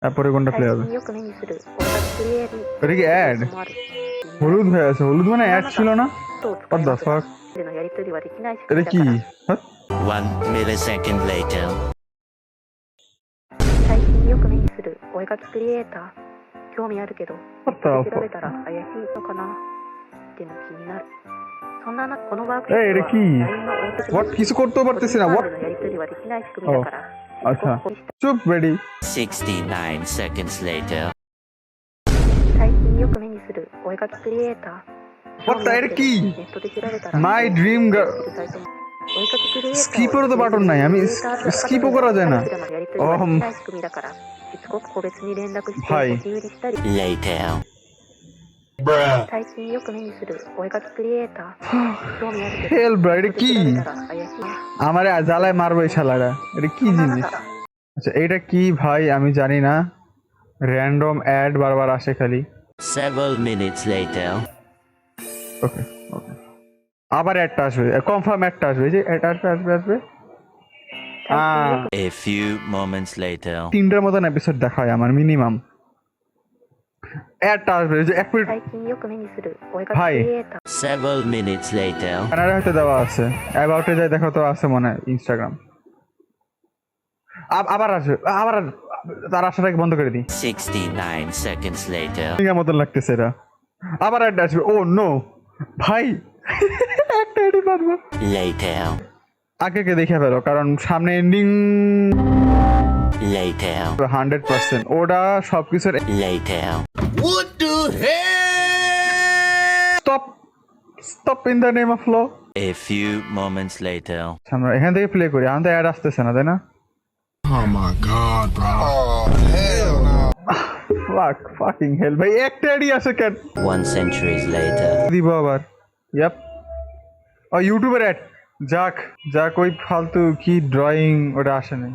তারপরে কোনটা প্লে 最 হবে? 近よく目にする音楽クリエイティブ এটা কি অ্যাড? もある。 হলুদ হয়ে আছে। হলুদ মানে অ্যাড ছিল না? とを What 使い the ますが fuck? でのやり取りはできない仕 এটা 組みだ কি? から What? 1 millisecond later. 最近よく目にするお絵描きクリエイター興味あるけど What 調 the べ fuck? たら怪しいのかなっての気になる。そんな中このワークショ এই ッ এটা プは কি? LINE のオート What? কিছু করতেও পারতেছি না। 個 What? 人間でのやり取りはできない仕組みだから আচ্ছা। ここにした চুপ বেডি। 69 seconds later. 最近よく目にするお絵描きクリエイター What the 興味あるけど এটা কি? ネットで調べたら My dream girl 知るサイトもお絵描きクリエイターを স্কিপেরও তো বাটন নাই। আমি স্কিপও করা যায় না। やり取りはできない仕組みだからしつこく個別に連絡してはい押し売りしたり Later. 最近よく目にするお絵描きクリエイター興味あるけど Hell bro, এটা ネットで কি? 調べたら怪しいな আমারে জ্বালায় মারবে এই শালারা। এটা কি そんな জিনিস? 中 আচ্ছা এটা কি ভাই আমি জানি না। র‍্যান্ডম অ্যাড বারবার আসে খালি। Several minutes later. ওকে ওকে। আবার অ্যাডটা আসবে। কনফার্ম অ্যাডটা আসবে। এই যে অ্যাড আসবে। 最近よく A few moments later. তিনটার মতন এপিসোড দেখা হয় আমার মিনিমাম। অ্যাডটা আসবে। এই যে এক মিনিট 最近よく目にするお絵描きはいクリエイター Several minutes later. ব্যানারে হয়তো দেওয়া আছে। অ্যাবাউটে যাই দেখো তো আছে মনে হয় ইনস্টাগ্রাম। আবার আসবে। আবার তার আসাটাকে বন্ধ করে দিই। 69 seconds later. এর মতন লাগতেছে এটা। আবার অ্যাড আসবে। ও নো ভাই একটা এডি পারবো। Later. আগে কে দেখে ফেলো কারণ সামনে এন্ডিং Later. 100% ওটা সবকিছুর Later. Stop in the name of law. A few moments later. আমরা এখান থেকে প্লে করি। আমাদের অ্যাড আসতেছে না তাই না? Oh my god, bro. Oh, hell no. fucking hell ভাই একটা অ্যাডই আসে কেন 1 centuries later. দিব আবার। ইয়াপ ও ইউটিউবের অ্যাড যাক ওই ফালতু কি ড্রয়িং ওটা আসে না।